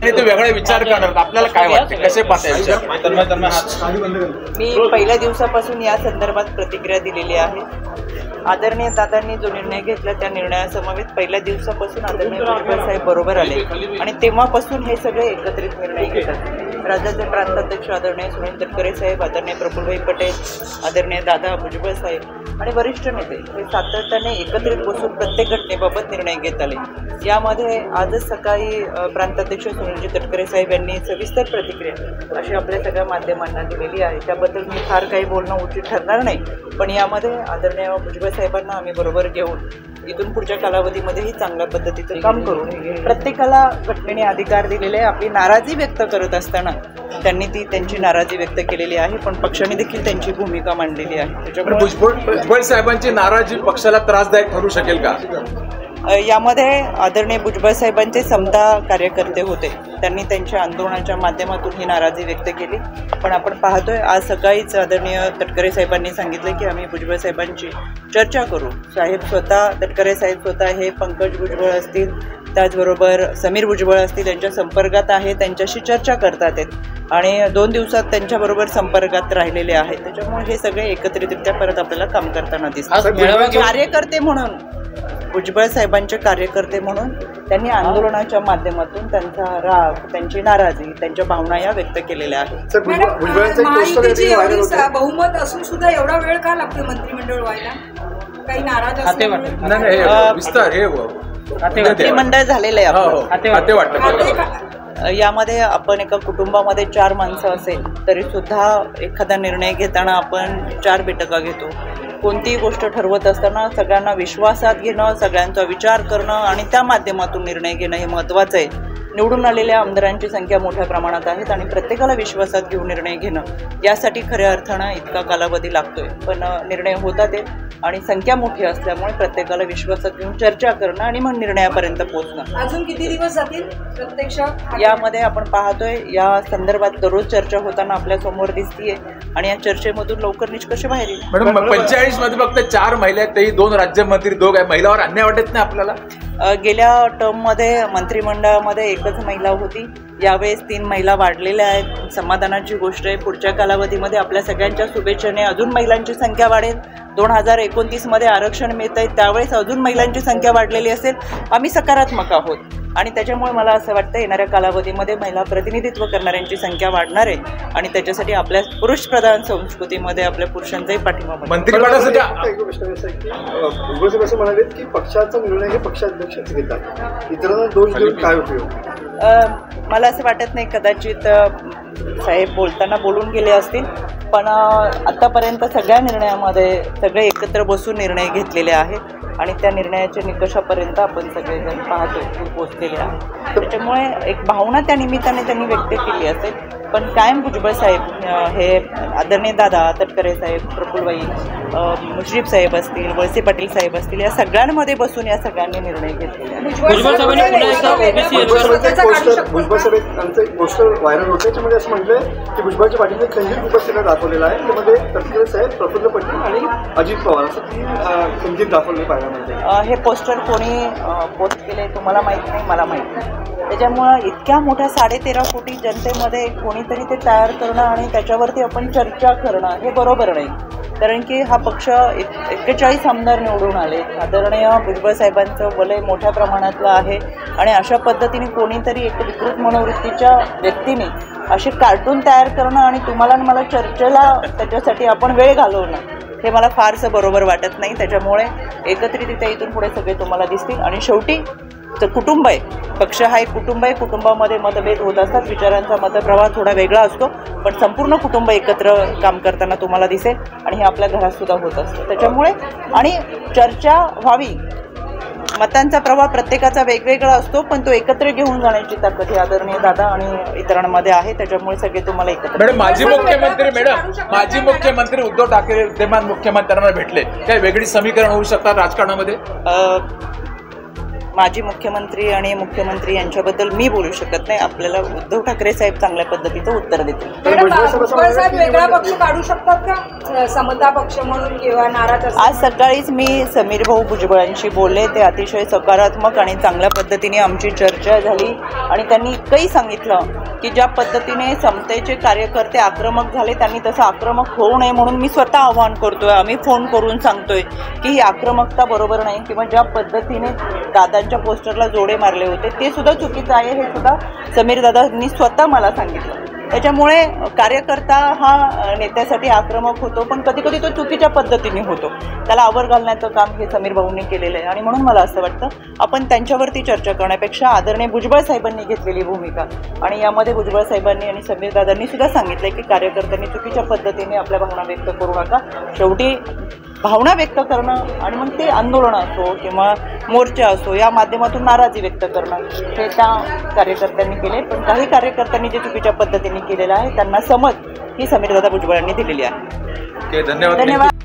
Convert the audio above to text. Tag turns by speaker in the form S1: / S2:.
S1: ते वेगळे विचार करणार, आपल्याला काय वाटते, कसे पाहताय?
S2: मी पहिल्या दिवसापासून या संदर्भात प्रतिक्रिया दिलेली आहे. आदरणीय दादांनी जो निर्णय घेतला त्या निर्णयासमवेत पहिल्या दिवसापासून आदरणीय भुजबळ साहेब बरोबर आले आणि तेव्हापासून हे सगळे एकत्रित निर्णय घेतात. राज्याचे प्रांताध्यक्ष आदरणीय सुनील तटकरे साहेब, आदरणीय प्रफुल्लभाई पटेल, आदरणीय दादा भुजबळ साहेब आणि वरिष्ठ नेते हे सातत्याने एकत्रित बसून प्रत्येक घटनेबाबत निर्णय घेत आले. यामध्ये आजच सकाळी प्रांताध्यक्ष सुनीलजी तटकरे साहेब यांनी सविस्तर प्रतिक्रिया अशी आपल्या सगळ्या माध्यमांना दिलेली आहे. त्याबद्दल मी फार काही बोलणं उचित ठरणार नाही, पण यामध्ये आदरणीय भुजबळ साहेबांना आम्ही बरोबर घेऊन इथून पुढच्या कालावधीमध्येही चांगल्या पद्धतीचं काम करून प्रत्येकाला घटनेने अधिकार दिलेले आहे. आपली नाराजी व्यक्त करत असताना त्यांनी त्यांची नाराजी व्यक्त केलेली आहे, पण पक्षाने देखील त्यांची भूमिका मांडलेली आहे. त्याच्यामुळे
S1: भुजबळ साहेबांची नाराजी पक्षाला त्रासदायक ठरू शकेल का?
S2: यामध्ये आदरणीय भुजबळ साहेबांचे समता कार्यकर्ते होते, त्यांनी त्यांच्या आंदोलनाच्या माध्यमातून ही नाराजी व्यक्त केली. पण आपण पाहतोय आज सकाळीच आदरणीय तटकरे साहेबांनी सांगितलं की आम्ही भुजबळ साहेबांची चर्चा करू. साहेब स्वतः तटकरे साहेब स्वतः हे पंकज भुजबळ असतील, त्याचबरोबर समीर भुजबळ असतील, त्यांच्या संपर्कात आहे, त्यांच्याशी चर्चा करतात आहेत आणि 2 दिवसात त्यांच्याबरोबर संपर्कात राहिलेले आहेत. त्याच्यामुळे हे सगळे एकत्रितरित्या परत आपल्याला काम करताना दिसतात. कार्यकर्ते म्हणून भुजबळ साहेबांचे कार्यकर्ते म्हणून त्यांनी आंदोलनाच्या माध्यमातून त्यांचा राग, त्यांची नाराजी, त्यांच्या भावना या व्यक्त केलेल्या आहेत.
S3: बहुमत असून सुद्धा एवढा वेळ का लागतो मंत्रिमंडळ व्हायला? काही नाराज
S2: मंत्रिमंडळ झालेलं आहे. यामध्ये आपण एका कुटुंबामध्ये 4 माणसं असेल तरी सुद्धा एखादा निर्णय घेताना आपण 4 बैठका घेतो. कोणतीही गोष्ट ठरवत असताना सगळ्यांना विश्वासात घेणं, सगळ्यांचा विचार करणं आणि त्या माध्यमातून निर्णय घेणं हे महत्त्वाचं आहे. निवडून आलेल्या आमदारांची संख्या मोठ्या प्रमाणात आहेत आणि प्रत्येकाला विश्वासात घेऊन निर्णय घेणं यासाठी खऱ्या अर्थानं इतका कालावधी लागतोय. पण निर्णय होतात ते आणि संख्या मोठी असल्यामुळे प्रत्येकाला विश्वासात घेऊन चर्चा करणं आणि मग निर्णयापर्यंत पोहोचणं.
S3: अजून किती दिवस जातील प्रत्यक्षात?
S2: यामध्ये आपण पाहतोय या संदर्भात दररोज चर्चा होताना आपल्या समोर दिसतीये आणि या चर्चेमधून लवकर निष्कर्ष बाहेर येईल.
S1: मॅडम 45 मध्ये फक्त 4 महिला आहेत, तेही 2 राज्यमंत्री, 2 आहे. महिलावर अन्याय वाटत नाही आपल्याला?
S2: गेल्या टर्ममध्ये मंत्रिमंडळामध्ये एकच महिला होती, यावेळेस 3 महिला वाढलेल्या आहेत. समाधानाची गोष्ट आहे. पुढच्या कालावधीमध्ये आपल्या सगळ्यांच्या शुभेच्छेने अजून महिलांची संख्या वाढेल. 2029 मध्ये आरक्षण मिळत आहे, त्यावेळेस अजून महिलांची संख्या वाढलेली असेल. आम्ही सकारात्मक आहोत आणि त्याच्यामुळे मला असं वाटतं येणाऱ्या कालावधीमध्ये महिला प्रतिनिधित्व करणाऱ्यांची संख्या वाढणार आहे आणि त्याच्यासाठी आपल्या पुरुष प्रधान संस्कृतीमध्ये आपल्या पुरुषांचाही पाठिंबा
S1: मंत्रिमंडळासाठी
S4: असं म्हणाले की पक्षाचा निर्णय हे पक्षाध्यक्षच घेतात, इतरांना दोष देऊन काय उपयोग?
S2: मला असं वाटत नाही. कदाचित साहेब बोलताना बोलून गेले असतील, पण आतापर्यंत सगळ्या निर्णयामध्ये सगळे एकत्र बसून निर्णय घेतलेले आहेत आणि त्या निर्णयाच्या निकषापर्यंत आपण सगळेजण पाहतोय पोहोचलेले आहे. त्याच्यामुळे एक भावना त्या निमित्ताने त्यांनी व्यक्त केली असेल, पण कायम भुजबळ साहेब हे आदरणीय दादा तटकरे साहेब, प्रफुल्लभाई, मुश्रीफ साहेब असतील, वळसे पाटील साहेब असतील, या सगळ्यांमध्ये बसून या सगळ्यांनी निर्णय घेतलेले आहे.
S4: भुजबळ साहेबांचं एक पोस्टर व्हायरल होतं, त्याच्यामध्ये असं म्हटलंय की भुजबळच्या पाठीमध्ये खंजीर उपस्थितीला दाखवलेला आहे. त्यामध्ये तटकरे साहेब, प्रफुल्ल पटेल आणि अजित पवार असं 3 खंजीर दाखवले पाहिजे.
S2: हे पोस्टर कोणी पोस्ट केले तुम्हाला माहीत नाही, मला माहीत नाही. त्याच्यामुळं इतक्या मोठ्या 13.5 कोटी जनतेमध्ये कोणीतरी ते तयार करणं आणि त्याच्यावरती आपण चर्चा करणं हे बरोबर नाही. कारण की हा पक्ष 41 आमदार निवडून आले, आदरणीय भुजबळ साहेबांचं वलय मोठ्या प्रमाणातलं आहे आणि अशा पद्धतीने कोणीतरी एक विकृत मनोवृत्तीच्या व्यक्तीने असे कार्टून तयार करणं आणि तुम्हाला मला चर्चेला त्याच्यासाठी आपण वेळ घालवणं हे मला फारसं बरोबर वाटत नाही. त्याच्यामुळे एकत्रितरित्या इथून पुढे सगळे तुम्हाला दिसतील आणि शेवटी तर कुटुंब आहे, पक्ष हा एक कुटुंब आहे. कुटुंबामध्ये मतभेद होत असतात, विचारांचा मतप्रवाह थोडा वेगळा असतो, पण संपूर्ण कुटुंब एकत्र काम करताना तुम्हाला दिसेल आणि हे आपल्या घरात सुद्धा होत असतं. त्याच्यामुळे आणि चर्चा व्हावी, मतांचा प्रवाह प्रत्येकाचा वेगवेगळा असतो, पण तो एकत्र घेऊन जाण्याची ताकद ही आदरणीय दादा आणि इतरांमध्ये आहे. त्याच्यामुळे सगळे तुम्हाला एकत्र.
S1: माजी मुख्यमंत्री उद्धव ठाकरे विद्यमान मुख्यमंत्र्यांना भेटले, काय वेगळी समीकरण होऊ शकतात राजकारणामध्ये?
S2: माजी मुख्यमंत्री आणि मुख्यमंत्री यांच्याबद्दल मी बोलू शकत नाही. आपल्याला उद्धव ठाकरे साहेब चांगल्या पद्धतीचं उत्तर देतील.
S3: भुजबळ साहेब वेगळा पक्ष काढू शकतात का, समता पक्ष म्हणून किंवा नाराज असतात?
S2: आज सकाळीच मी समीर भाऊ भुजबळांशी बोलले. ते अतिशय सकारात्मक आणि चांगल्या पद्धतीने आमची चर्चा झाली आणि त्यांनी इतकंही सांगितलं की ज्या पद्धतीने समतेचे कार्यकर्ते आक्रमक झाले त्यांनी तसं आक्रमक होऊ नये म्हणून मी स्वतः आवाहन करतोय. आम्ही फोन करून सांगतोय की ही आक्रमकता बरोबर नाही किंवा ज्या पद्धतीने दादांच्या पोस्टरला जोडे मारले होते ते सुद्धा चुकीचं आहे हे सुद्धा समीर दादांनी स्वतः मला सांगितलं. त्याच्यामुळे कार्यकर्ता हा नेत्यासाठी आक्रमक होतो पण कधी कधी तो चुकीच्या पद्धतीने होतो. त्याला आवर घालण्याचं काम हे समीर भाऊंनी केलेलं आहे आणि म्हणून मला असं वाटतं आपण त्यांच्यावरती चर्चा करण्यापेक्षा आदरणीय भुजबळ साहेबांनी घेतलेली भूमिका आणि यामध्ये भुजबळ साहेबांनी आणि समीर दादांनी सुद्धा सांगितलं की कार्यकर्त्यांनी चुकीच्या पद्धतीने आपल्या भावना व्यक्त करू नका. शेवटी भावना व्यक्त करणं आणि मग ते आंदोलन असो किंवा मोर्चा असो या माध्यमातून नाराजी व्यक्त करणं हे त्या कार्यकर्त्यांनी केले. पण काही कार्यकर्त्यांनी जे चुकीच्या पद्धतीने केलेलं आहे त्यांना समज ही समीरदादा भुजबळांनी दिलेली आहे.
S1: धन्यवाद.